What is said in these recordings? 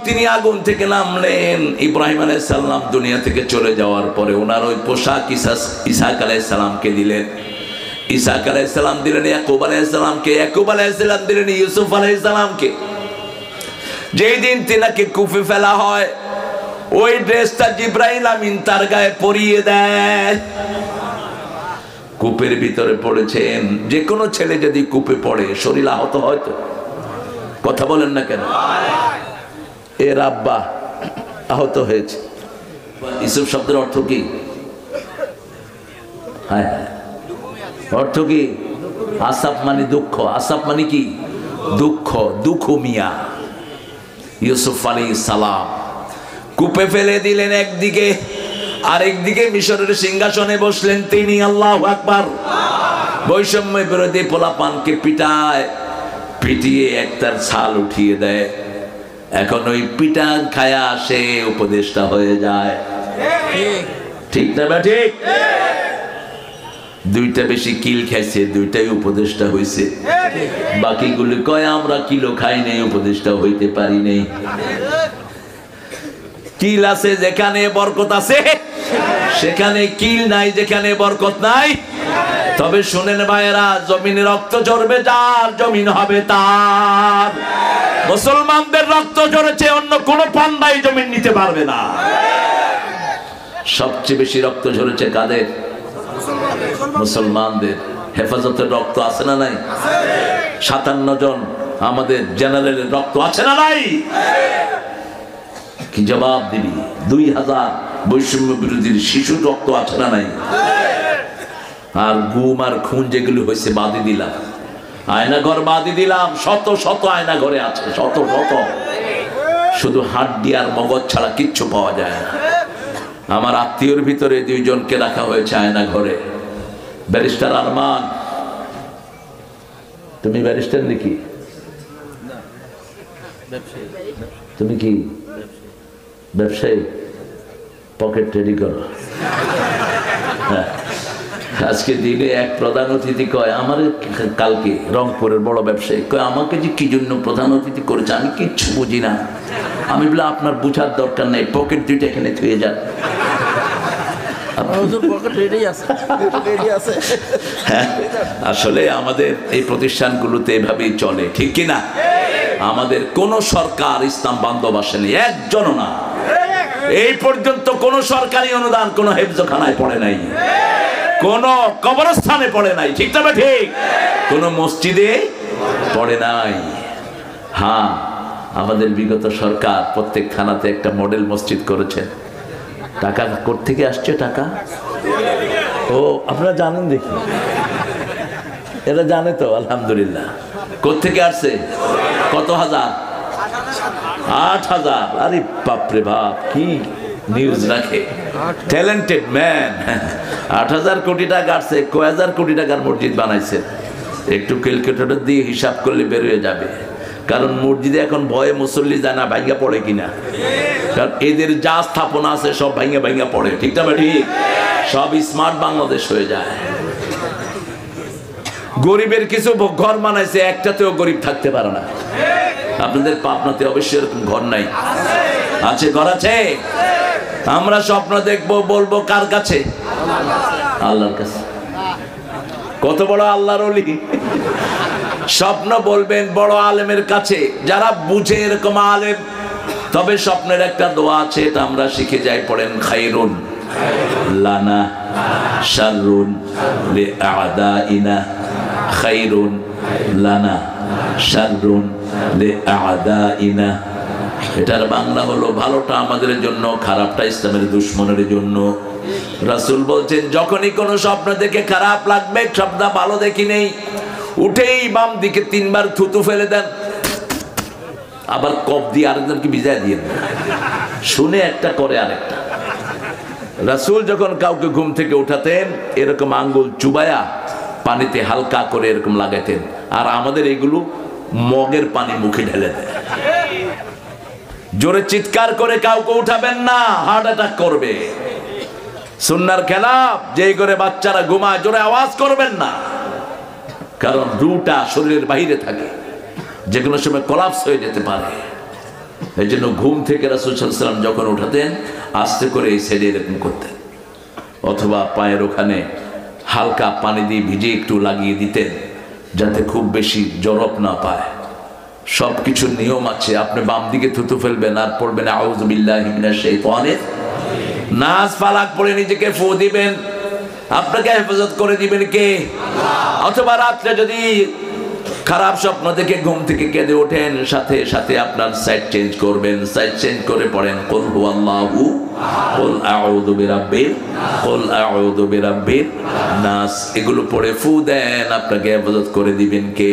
তিনি আগুন থেকে নামলেন। ইব্রাহিম আলাইহিস সালাম দুনিয়া থেকে চলে যাওয়ার পরে ওনার ওই পোশাক ইসহাক আলাইহিস সালামকে দিলেন, ইসহাক আলাইহিস সালাম দিলেন ইয়াকুব আলাইহিস সালামকে, ইয়াকুব আলাইহিস সালাম দিলেন ইউসুফ আলাইহিস সালামকে। যেই দিন তিনাকে কুফে ফেলা হয় ওই ড্রেসটা জিবরাইল আমিন তার গায়ে পরিয়ে দেয়। কূপের ভিতরে পড়েছেন। যে কোনো ছেলে যদি কূপে পড়ে শরীর আহত হয় তো, কথা বলেন না কেন? এর আব্বা আহত হয়েছে। ইউসুফ শব্দের অর্থ কি? হ্যাঁ, অর্থ কি? আসাফ মানে দুঃখ। আসাফ মানে কি? দুঃখ, দুঃখ মিয়া। ইউসুফ আলাইহিস সালাম কূপে ফেলে দিলেন একদিকে, আরেকদিকে মিশরের সিংহাসনে বসলেন তিনি। আল্লাহু আকবার। বৈষম্য বিরোধী পোলাপানকে পিটায়, পিটিয়ে একটার ছাল উঠিয়ে দেয়। এখন ওই পিটা খায়া সে উপদেষ্টা হয়ে যায়। ঠিক না বা ঠিক? দুইটা বেশি কিল খাইছে, দুইটাই উপদেষ্টা হইছে। বাকিগুলি কয় আমরা কিলো খাই নাই, উপদেষ্টা হইতে পারি নাই। কিল আছে যেখানে বরকত আছে, সেখানে কিল নাই যেখানে বরকত নাই। তবে শুনেন ভাইয়েরা, জমিনে রক্ত ঝরবে যার, জমিন হবে তার। মুসলমানদের রক্ত ঝরেছে, অন্য কোন পান্ডাই জমিন নিতে পারবে না। সবচেয়ে বেশি রক্ত ঝরেছে কাদের? মুসলমানদের। হেফাজতের রক্ত আছে না নাই? 57 জন আমাদের জেনারেলের রক্ত আছে না নাই? কি জবাব দিবি? 2000 বৈষম্য বিরোধীর শিশুর রক্ত আছে না নাই? আর গুম আর খুন যেগুলো হয়েছে বাদি দিলাম, আয়নাঘর বাদি দিলাম। শত শত আয়না ঘরে আছে, শত শত। শুধু হাড্ডি আর মগজ ছাড়া কিচ্ছু পাওয়া যায় না। আমার আত্মীয়র ভিতরে 2 জনকে রাখা হয়েছে আয়না ঘরে। ব্যারিস্টার আরমান, তুমি ব্যারিস্টার নাকি? তুমি কি ব্যবসায়ী? পকেট রেডি করো। আজকে দিনে এক প্রধান অতিথি কয় আমার, কালকে রংপুরের বড় ব্যবসায়ী কয় আমাকে যে কি জন্য প্রধান অতিথি করেছে আমি কিচ্ছু বুঝি না। আমি বলে আপনার বুঝার দরকার নেই, পকেট দুইটা এখানে থুয়ে যান। আসলে আমাদের এই প্রতিষ্ঠানগুলোতে এভাবেই চলে, ঠিক কিনা? আমাদের কোন সরকার ইসলাম বান্ধব আসেনি, একজনও না। এই পর্যন্ত কোন সরকারি অনুদান কোন হেফজখানায় পড়ে নাই, কোন কবরস্থানে পড়ে নাই, ঠিক তবে ঠিক, কোন মসজিদে পড়ে নাই। হ্যাঁ, আমাদের বিগত সরকার প্রত্যেক থানাতে একটা মডেল মসজিদ করেছেন। টাকা কোত্থেকে আসছে? টাকা ও আপনারা জানেন, দেখি এরা জানে তো, আলহামদুলিল্লাহ। কোত্থেকে আসছে? কত হাজার? 8,000। আরে বাপরে বাপ, কি নিউজ রাখে, ট্যালেন্টেড ম্যান। 8,000 কোটি টাকা আসছে। কয় হাজার কোটি টাকার মসজিদ বানাইছে? একটু ক্যালকুলেটর দিয়ে হিসাব করলে বের হয়ে যাবে। কারণ মসজিদে এখন ভয়ে মুসল্লি যায় না ভাঙ্গা পড়ে কিনা। কারণ এদের যা স্থাপনা আছে সব ভাঙ্গা ভাঙ্গা পড়ে, ঠিক না ঠিক? সব স্মার্ট বাংলাদেশ হয়ে যায়। গরিবের কিছু ঘর বানাইছে, একটাতেও গরিব থাকতে পারে না। আপনাদের পাবনাতে অবশ্যই এরকম ঘর নাই? আছে, ঘর আছে। আমরা স্বপ্ন দেখবো, বলবো কার কাছে? আল্লাহর কাছে। কত বড় আল্লাহর ওলি। স্বপ্ন বলবেন বড় আলেমের কাছে, যারা বুঝে এরকম আলেম। তবে স্বপ্নের একটা দোয়া আছে, এটা আমরা শিখে যাই, পড়েন খায়রুন লানা শাররুন লিআদাইনা, খায়রুন লানা শাররুন লিআদাইনা। এটার বাংলা হলো ভালোটা আমাদের জন্য, খারাপটা ইসলামের দুশমনের জন্য। রাসূল বলছেন যখনই কোনো স্বপ্ন দেখে খারাপ লাগবে, স্বপ্ন ভালো দেখি নেই, উঠেই বাম দিকে 3 বার থুতু ফেলে দেন, আবার কপ দিয়ে আরেকজনকে ভিজায় দিয়ে দেন। শুনে একটা করে আরেকটা। রাসূল যখন কাউকে ঘুম থেকে উঠাতেন এরকম আঙ্গুল চুবায়া পানিতে হালকা করে এরকম লাগাইতেন। আর আমাদের এগুলো মগের পানি মুখে ঢেলে দেয়। জোরে চিৎকার করে কাউকে উঠাবেন না, হার্ট অ্যাটাক করবে। সুন্নার খেলাফ। যেই করে বাচ্চারা ঘুমায় জোরে আওয়াজ করবেন না, কারণ রুটা শরীরের বাইরে থাকে, যে কোনো সময় কোলাপস হয়ে যেতে পারে। এই জন্য ঘুম থেকে রাসূল সাল্লাল্লাহু আলাইহি ওয়াসাল্লাম যখন উঠাতেন আস্তে করে এই সাইডে এরকম করতেন, অথবা পায়ের ওখানে হালকা পানি দিয়ে ভিজে একটু লাগিয়ে দিতেন যাতে খুব বেশি জরব না পায়। সব কিছুর নিয়ম আছে। আপনি বাম দিকে থুতু ফেলবেন আর পড়বেন আউযু বিল্লাহি মিনাশ শাইতানির, নাস ফালাক পড়ে নিজেকে ফু দিবেন, আপনাকে হেফাজত করে দিবেন কে? অথবা রাত্রে যদি খারাপ স্বপ্ন দেখে ঘুম থেকে কেঁদে ওঠেন, সাথে সাথে আপনার সাইড চেঞ্জ করবেন, সাইড চেঞ্জ করে পড়েন কুল হুয়াল্লাহু, কুল আউযু বিরাব্বিল, কুল আউযু বিরাব্বিন নাস, এগুলো পড়ে ফু দেন, আপনাকে হেফাজত করে দিবেন কে?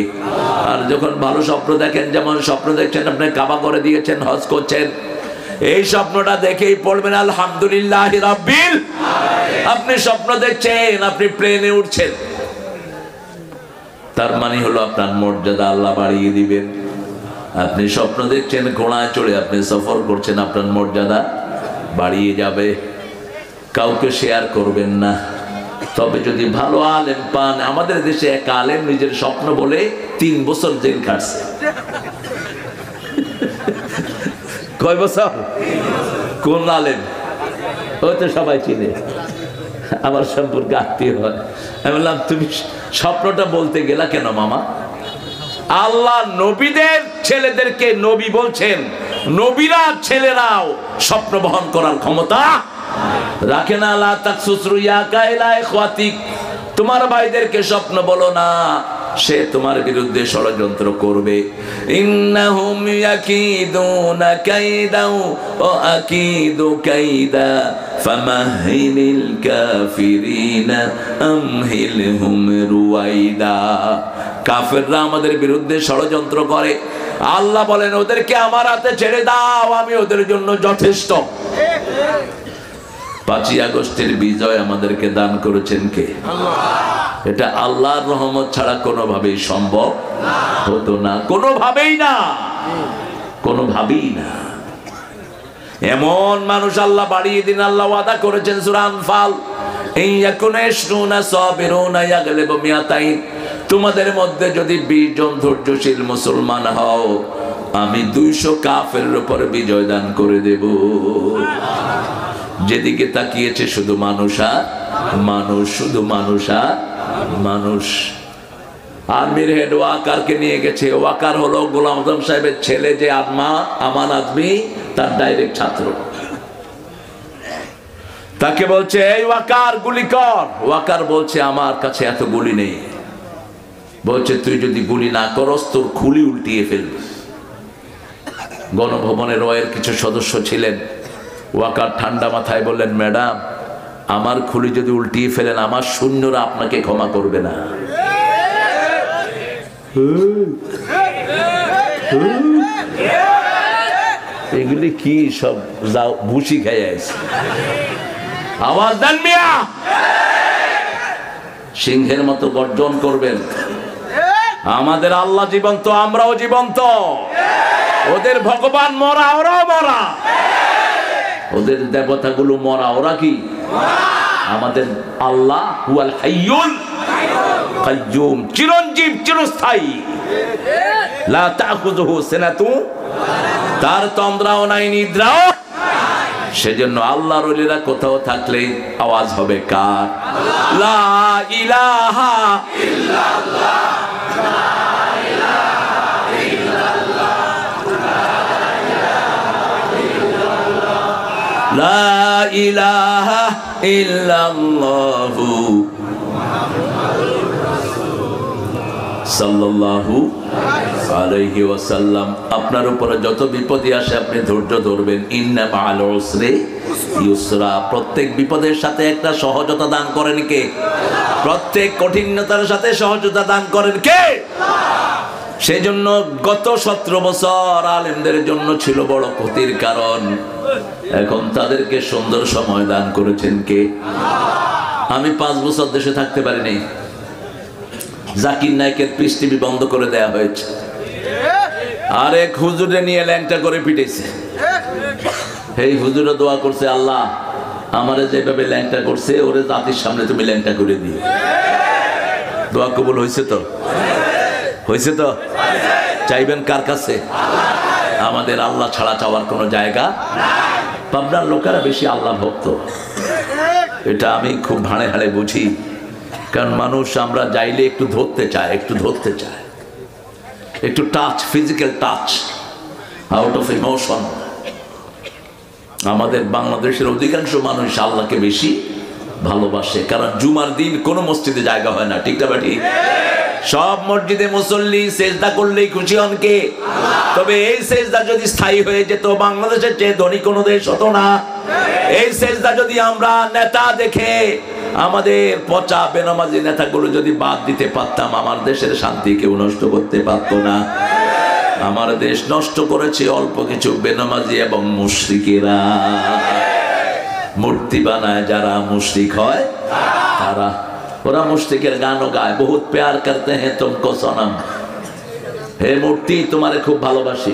আর যখন ভালো স্বপ্ন দেখেন, যেমন স্বপ্ন দেখছেন আপনি কাবা করে দিয়েছেন, হজ করছেন, এই স্বপ্নটা দেখেই পড়বেন আলহামদুলিল্লাহি রাব্বিল। আপনি স্বপ্ন দেখছেন আপনি প্লেনে উঠছেন, তার মানে হলো আপনার মর্যাদা আল্লাহ বাড়িয়ে দিবেন। আপনি স্বপ্ন দেখছেন ঘোড়ায় চড়ে আপনি সফর করছেন, আপনার মর্যাদা বাড়িয়ে যাবে। কাউকে শেয়ার করবেন না, তবে যদি ভালো আলেম পান। আমাদের দেশে এক আলেম নিজের স্বপ্ন বলে 3 বছর জেল কাটছে। কয় বছর? কোন আলেম? হয়তো সবাই চিনে, আমার সম্পর্কে আত্মীয় হয়। আমি বললাম তুমি স্বপ্নটা বলতে গেলা কেন মামা? আল্লাহ নবীদের ছেলেদেরকে নবী বলছেন, নবীরা ছেলেরাও স্বপ্ন বহন করার ক্ষমতা রাখে না। লা তাকসুস রুয়াকা ইলা ইখওয়াতিক, তোমার ভাইদেরকে স্বপ্ন বলো না, সে তোমার বিরুদ্ধে ষড়যন্ত্র করবে। ইন্নাহুম ইয়াকিদুনা কাইদা ওয়া আকিদু কাইদা ফামাহিলিল কাফিরিনা আমহিলহুম রুয়াইদা। কাফেররা আমাদের বিরুদ্ধে ষড়যন্ত্র করে, আল্লাহ বলেন ওদেরকে আমার হাতে ছেড়ে দাও, আমি ওদের জন্য যথেষ্ট। 5ই আগস্টের বিজয় আমাদেরকে দান করেছেন কে? আল্লাহ। এটা আল্লাহর রহমত ছাড়া কোনোভাবেই সম্ভব হতো না, কোনোভাবেই না, কোনোভাবেই না। এমন মানুষ আল্লাহ বাড়িয়ে দিন। আল্লাহ ওয়াদা করেছেন সূরা আনফাল, ইন ইয়াকুনা ইশরুনা সাবিরুনা ইয়াগলিবু মিয়াতাইন, তোমাদের মধ্যে যদি 20 জন ধৈর্যশীল মুসলমান হও, আমি 200 কাফেরের উপর বিজয় দান করে দেব। যেদিকে তাকিয়েছে শুধু মানুষ আর মানুষ, শুধু মানুষ আর মানুষ। আর্মির হেড ওয়াকারকে নিয়ে গেছে, ওয়াকার হলো গোলাম আজম সাহেবের ছেলে, যে আমান আদমি তার ডাইরেক্ট ছাত্র। তাকে বলছে এই ওয়াকার গুলি কর। ওয়াকার বলছে আমার কাছে এত গুলি নেই। বলছে তুই যদি গুলি না করস তোর খুলি উল্টিয়ে ফেলবে। গণভবনের রয়ের কিছু সদস্য ছিলেন। ওয়াকার ঠান্ডা মাথায় বললেন, ম্যাডাম আমার খুলি যদি উল্টিয়ে ফেলেন আমার সৈন্যরা আপনাকে ক্ষমা করবে না। এগুলি কি সব ভুসি খেয়ে আছে? আওয়াজ দেন মিয়া, সিংহের মতো গর্জন করবেন। আমাদের আল্লাহ জীবন্ত, আমরাও জীবন্ত। ওদের ভগবান মরা, ওরাও মরা। ওদের দেবতাগুলো মরা, ওরা কি? আমাদের আল্লাহ হুয়াল হাইয়ুল কাইয়্যুম, চিরঞ্জীব, চিরস্থায়ী। লা তাখুযুহু সিনাতু, তার তন্দ্রাও নাই, নিদ্রাও। সেজন্য আল্লাহর ওলিরা কোথাও থাকলে আওয়াজ হবে কার? লা ইলাহা ইল্লাল্লাহ, লা ইলাহা ইল্লাল্লাহু সাল্লাল্লাহু আলাইহি ওয়াসাল্লাম। আপনার উপরে যত বিপদই আসে আপনি ধৈর্য ধরবেন। ইন্না মাআল উসরি ইউসরা, প্রত্যেক বিপদের সাথে একটা সহজতা দান করেন কে? প্রত্যেক কঠিনতার সাথে সহজতা দান করেন কে? সেই জন্য গত 17 বছর আলেমদের জন্য ছিল বড় ক্ষতির কারণ। এখন তাদেরকে সুন্দর সময় দান করেছেন কে? আমি 5 বছর দেশে থাকতে পারিনি। জাকির নায়কের পিস টিভি বন্ধ করে দেয়া হয়েছে। আর এক হুজুরে নিয়ে ল্যাংটা করে পিটেছে। এই হুজুরে দোয়া করছে, আল্লাহ আমারে যেভাবে ল্যাংটা করছে ওরে জাতির সামনে তুমি ল্যাংটা করে দিও। দোয়া কবুল হয়েছে তো? হয়েছে তো? চাইবেন কার কাছে? আমাদের আল্লাহ ছাড়া চাওয়ার কোনো জায়গা নাই। পাবনার লোকেরা বেশি আল্লাহ ভক্ত, এটা আমি খুব ভাঁড়ে হাড়ে বুঝি। কারণ মানুষ আমরা যাইলে একটু ধরতে চায়, একটু touch, physical touch, out of emotion. আমাদের বাংলাদেশের অধিকাংশ মানুষ আল্লাহকে বেশি ভালোবাসে, কারণ জুমার দিন কোনো মসজিদে জায়গা হয় না, ঠিক না ঠিক? সব মসজিদে মুসল্লি সেজদা করলেই খুশি হন কে? তবে এই সেজদা যদি স্থায়ী হয়ে যেত, বাংলাদেশের চেয়ে ধনী কোনো দেশ হতো না। এই সেজদা যদি আমরা নেতা দেখে আমাদের পচা বেনামাজি নেতাগুলো যদি বাদ দিতে পারতাম, আমার দেশের শান্তি কেউ নষ্ট করতে পারতো না। আমার দেশ নষ্ট করেছে অল্প কিছু বেনামাজি এবং মুশরিকেরা। মূর্তি বানায় যারা, মুশরিক হয় তারা। ওরা মুশরিকের গানও গায়, বহুত প্যার করতে হ্যাঁ তুমকো সনম, হে মূর্তি তোমারে খুব ভালোবাসি,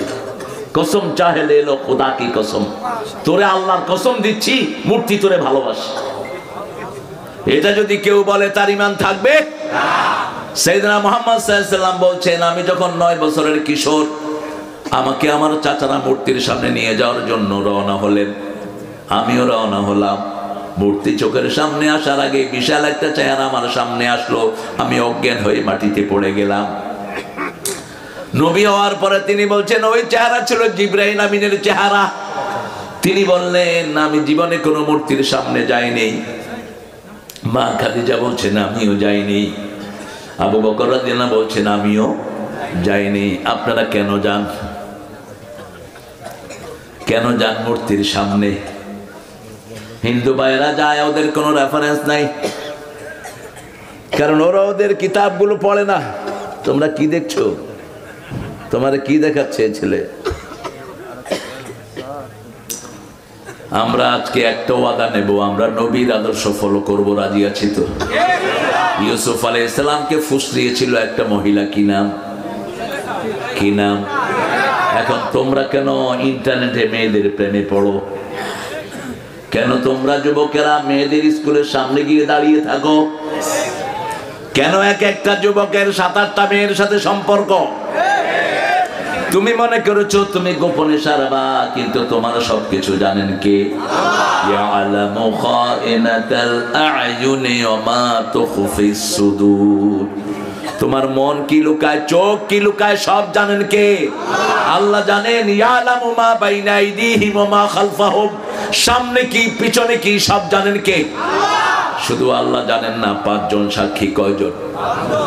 কসম চাহে লে লো খুদা কি কসম, তোরে আল্লাহর কসম দিচ্ছি মূর্তি তোরে ভালোবাসি। এটা যদি কেউ বলে তার ঈমান থাকবে না। সাইয়েদনা মুহাম্মদ সাল্লাল্লাহু আলাইহি ওয়াসাল্লাম বলছেন, আমি যখন 9 বছরের কিশোর, আমাকে আমার চাচারা মূর্তির সামনে নিয়ে যাওয়ার জন্য রওনা হলেন, আমিও রওনা হলাম। মূর্তি চোখের সামনে আসার আগে বিশাল একটা চেহারা আমার সামনে আসলো, আমি অজ্ঞান হয়ে মাটিতে পড়ে গেলাম। নবী হওয়ার পরে তিনি বলছেন, ওই চেহারা ছিল জিবরাইল আমিনের চেহারা। তিনি বললেন, আমি জীবনে কোনো মূর্তির সামনে যাইনি। মা খাদিজা বলছেন, আমিও যাইনি। আবু বকর রাদিয়াল্লাহু আনহু বলছেন, আমিও যাইনি। আপনারা কেন যান? কেন যান মূর্তির সামনে? হিন্দু ভাইয়েরা যায়, ওদের কোনো রেফারেন্স নাই, কারণ ওরা ওদের কিতাবগুলো পড়ে না। তোমরা কি দেখছো? তোমারে কি দেখাচ্ছে ছেলে? আমরা আজকে একটা ওয়াদা নেব, আমরা নবীর আদর্শ ফলো করব, রাজি আছি তো? ইউসুফ আলাইহিস সালামকে ফুসলিয়েছিল একটা মহিলা, কি নাম? কি নাম? এখন তোমরা কেন ইন্টারনেটে মেয়েদের প্রেমে পড়ো? কেন তোমরা যুবকেরা মেয়েদের স্কুলের সামনে গিয়ে দাঁড়িয়ে থাকো? কেন এক একটা যুবকের 7-8টা মেয়ের সাথে সম্পর্ক? তুমি মনে করেছো তুমি গোপনে সারবা, কিন্তু তোমার সবকিছু জানেন কে? ইয়ালামু খাইনাতাল আ'য়ুনি ওয়া মা তুখফিস সুদূর। তোমার মন কি লুকায়, চোখ কি লুকায়, সব জানেন কে? আল্লাহ জানেন। ইয়ালামু মা বাইনা আইদিহিম ওয়া মা খালফাহুম, সামনে কি পিছনে কি সব জানেন কে? শুধু আল্লাহ জানেন না। 5 জন সাক্ষী কয়জন?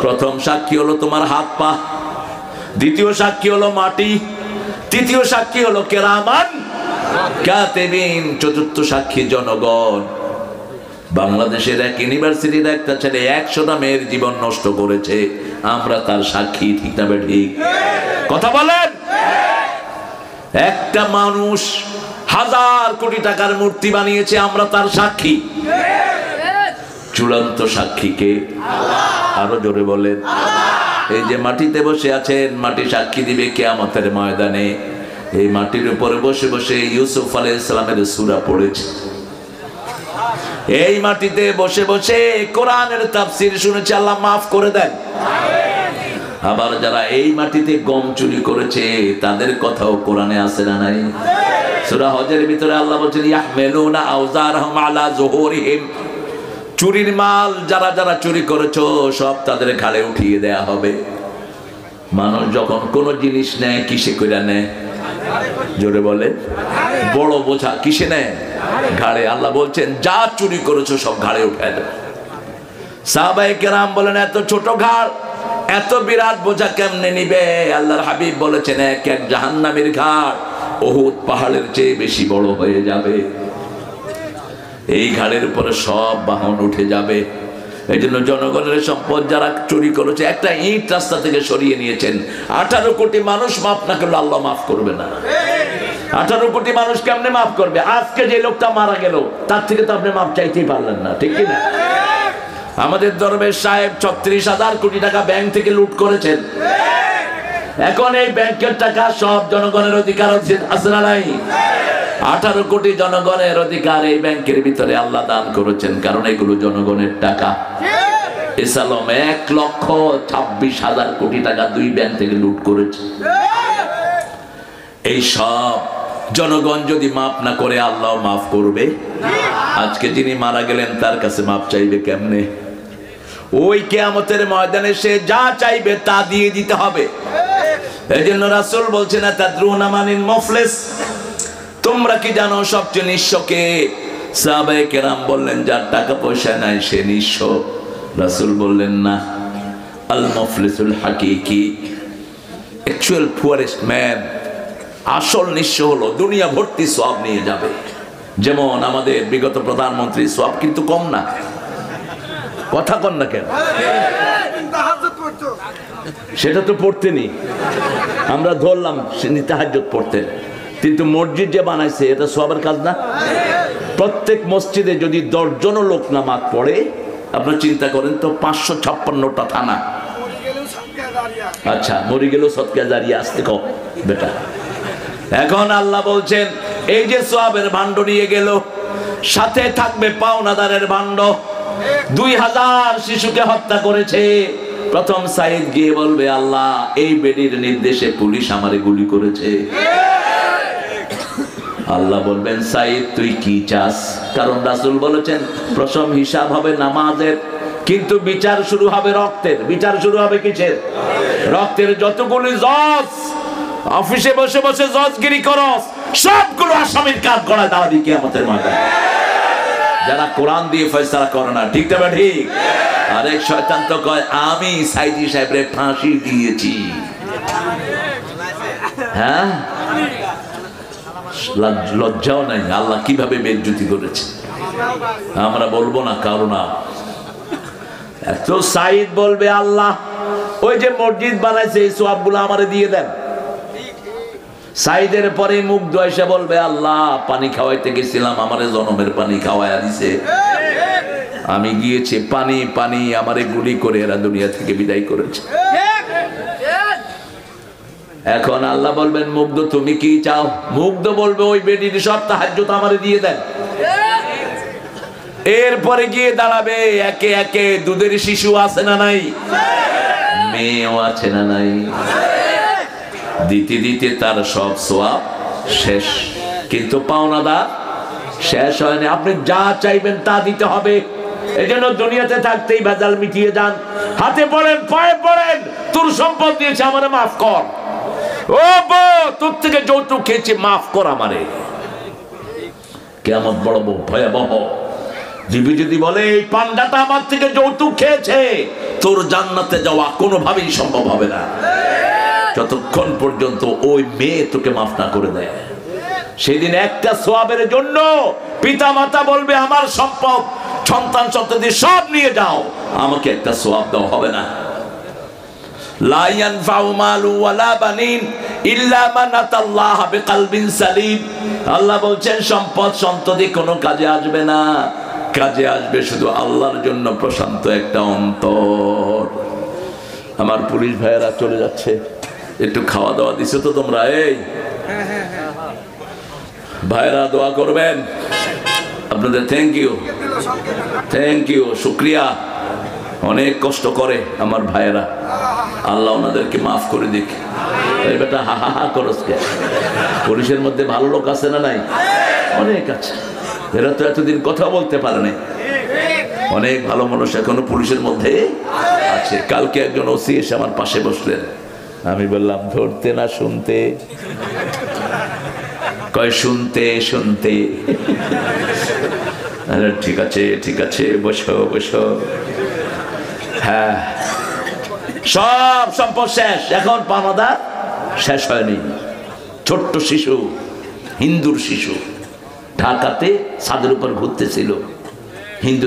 প্রথম সাক্ষী হলো তোমার হাত পা, দ্বিতীয় সাক্ষী হলো মাটি, তৃতীয় সাক্ষী হলো কেরামান কাতিবিন, চতুর্থ সাক্ষী জনগণ। বাংলাদেশের এক ইউনিভার্সিটির একটা ছেলে 100টা মেয়ের জীবন নষ্ট করেছে, আমরা তার সাক্ষী, ঠিক না ঠিক? কথা বলেন। একটা মানুষ 1000 কোটি টাকার মূর্তি বানিয়েছে, আমরা তার সাক্ষী। চূড়ান্ত সাক্ষীকে আরো জোরে বলেন। এই যে মাটিতে বসে আছেন, মাটি সাক্ষী দিবে কিয়ামতের ময়দানে। এই মাটির উপরে বসে বসে ইউসুফ আলাইহিস সালামের সূরা পড়েছে, এই মাটিতে বসে বসে কোরআনের তাফসীর শুনেছে, আল্লাহ মাফ করে দেন। আবার যারা এই মাটিতে গম চুরি করেছে তাদের কথাও কোরআনে আছে না নাই? সূরা হজের ভিতরে আল্লাহ বলেন, ইয়াহমিলুনা আওজারহুম আলা যুহুরিহিম, চুরির মাল যারা যারা চুরি করেছো সব তাদের ঘাড়ে উঠিয়ে দেয়া হবে। মানুষ যখন কোন জিনিস নেয়, কিসে করে নেয়? জোরে বলে। বড় বোঝা কিসে নেয়? ঘাড়ে। আল্লাহ বলছেন, যা চুরি করেছো সব ঘাড়ে উঠায় দেয়। সাহাবায়ে কেরাম বলেন, এত ছোট ঘাড়, এত বিরাট বোঝা কেমনে নিবে? আল্লাহর হাবিব বলেছেন, এক এক জাহান্নামীর ঘাড় উহুদ পাহাড়ের চেয়ে বেশি বড় হয়ে যাবে। এই ঘাড়ের উপরে সব বাহন উঠে যাবে। এই জন্য জনগণের সম্পদ যারা চুরি করেছে, একটা ইট রাস্তা থেকে সরিয়ে নিয়েছেন, 18 কোটি মানুষ মাফ না করলে আল্লাহ মাফ করবে না। 18 কোটি মানুষ কেমনে মাফ করবে? আজকে যে লোকটা মারা গেল তার থেকে তো আপনি মাফ চাইতেই পারলেন না, ঠিক কি না? আমাদের দরবেশ সাহেব 36,000 কোটি টাকা ব্যাংক থেকে লুট করেছেন। এখন এই ব্যাংকের টাকা সব জনগণের অধিকার আছে না নাই? 18 কোটি জনগণের অধিকার এই ব্যাংকের ভিতরে আল্লাহ দান করেছেন, কারণ এগুলো জনগণের টাকা। ইসলাম 1,26,000 কোটি টাকা 2 ব্যাংক থেকে লুট করেছে। এই সব জনগণ যদি মাফ না করে আল্লাহ মাফ করবে? আজকে যিনি মারা গেলেন তার কাছে মাফ চাইবে কেমনে? ওই কিয়ামতের ময়দানে সে যা চাইবে তা দিয়ে দিতে হবে। এই জন্য রাসূল বলছেন তাদরুনা মানিল মুফলিস, তোমরা কি জানো সবচেয়ে নিঃস্ব কে? সাহাবায়ে কেরাম বললেন যার টাকা পয়সা নাই সে নিঃস্ব। রাসূল বললেন না, আল মুফলিসুল হাকিকি, অ্যাকচুয়াল পুয়ারেস্ট ম্যান, আসল নিঃস্ব হলো দুনিয়া ভর্তি সওয়াব নিয়ে যাবে। যেমন আমাদের বিগত প্রধানমন্ত্রী সওয়াব কিন্তু কম না, কথা কন না কেন? সেটা তো পড়তেনি, আমরা ধরলাম তাহাজ্জুদ পড়তেন, কিন্তু মসজিদ যে বানাইছে এটা সওয়াবের কাজ না? প্রত্যেক মসজিদে যদি 10 জন লোক নামাজ পড়ে, আপনারা চিন্তা করেন তো 556টা থানা। আচ্ছা, মরে গেল সদকা জারিয়া, আসতে কও বেটা। এখন আল্লাহ বলছেন এই যে সওয়াবের ভান্ড নিয়ে গেল, সাথে থাকবে পাওনাদারের ভান্ড। 2000 শিশুকে হত্যা করেছে। প্রথম সাইদ গিয়ে বলবে আল্লাহ এই বেডির নির্দেশে পুলিশ আমারে গুলি করেছে। আল্লাহ বলবেন সাইদ তুই কি চাস? কারণ রাসূল বলেছেন প্রথম হিসাব হবে নামাজের, কিন্তু বিচার শুরু হবে রক্তের। বিচার শুরু হবে কিসের? রক্তের। যতগুলো জজ অফিসে বসে বসে জজগিরি করস, সবগুলো আসামির কাজ গড়ায় দাঁড়াবি কিয়ামতের ময়দানে। যারা কোরআন দিয়ে ফয়সালা করে না, ঠিক না ঠিক? আরেক শয়তান তো কয় আমি সাইদি সাহেবরে ফাঁসি দিয়েছি। হ্যাঁ, লজ্জাও নাই। আল্লাহ কিভাবে বেজ্জতি করেছে আমরা বলবো না, কারণ এত সাইদ বলবে আল্লাহ ওই যে মসজিদ বানাইছে এই সওয়াবগুলো আমারে দিয়ে দেন। সাইদের পরে মুগ্ধ এসে বলবে আল্লাহ পানি খাওয়াইতে গেছিলাম, আমারে জনমের পানি খাওয়াইয়া দিছে, আমি গিয়েছি পানি পানি, আমারে গুলি করে এরা দুনিয়া থেকে বিদায় করেছে। এখন আল্লাহ বলবেন মুগ্ধ তুমি কি চাও? মুগ্ধ বলবে ওই বেটির সব তাহাজ্জুদ আমারে দিয়ে দেন। এরপরে গিয়ে দাঁড়াবে একে একে দুধের শিশু আছে না নাই, মেয়েও আছে না নাই, দিতে দিতে তার সব সওয়াব শেষ, কিন্তু পাওনাদার শেষ হয়নি। আপনি যা চাইবেন তা দিতে হবে। এই জন্য দুনিয়াতে থাকতেই ভেজাল মিটিয়ে যান, হাতে পড়েন পায়ে পড়েন, তোর সম্পদ দিয়েছে আমারে মাফ কর, ও বউ তোর থেকে যৌতুক খেয়েছে মাফ কর আমারে। কিয়ামত বড় ভয়াবহ। দিবি যদি বলে এই পান্ডাটা আমার থেকে যৌতুক খেয়েছে, তোর জান্নাতে যাওয়া কোনোভাবেই সম্ভব হবে না যতক্ষণ পর্যন্ত ওই মেয়ে তোকে মাফ না করে দেয়। সেদিন একটা সওয়াবের জন্য পিতা মাতা বলবে আমার সম্পদ সন্তান সন্ততি সব নিয়ে যাও, আমাকে একটা সওয়াব দাও, হবে না। লা ইয়ানফাউ মালু ওয়ালা বানিন ইল্লা মান আতাল্লাহ বিকলবিন সালিম। আল্লাহ বলছেন সম্পদ সন্ততি কোনো কাজে আসবে না, কাজে আসবে শুধু আল্লাহর জন্য প্রশান্ত একটা অন্তর। আমার পুলিশ ভাইয়েরা চলে যাচ্ছে, একটু খাওয়া দাওয়া দিছো তো তোমরা? এই ভাইরা দোয়া করবেন আপনাদের। থ্যাংক ইউ, থ্যাংক ইউ, শুক্রিয়া। অনেক কষ্ট করে আমার ভাইয়েরা, আল্লাহ ওনাদেরকে মাফ করে দিক। এই বেটা হা হা হা করস কে? পুলিশের মধ্যে ভালো লোক আছে না নাই? অনেক আছে, এরা তো এতদিন কথা বলতে পারে নাই। অনেক ভালো মানুষ এখনো পুলিশের মধ্যে আছে। কালকে একজন ওসি এসে আমার পাশে বসলেন, আমি বললাম ধরতে না শুনতে? কয় শুনতে শুনতে। আরে ঠিক আছে ঠিক আছে, বসো বসো। হ্যাঁ, সব সম্পদ শেষ, এখন পাওনাদার শেষ হয়নি। ছোট্ট শিশু, হিন্দুর শিশু, ঢাকাতে ছাদের উপর ঘুরতেছিল, হিন্দু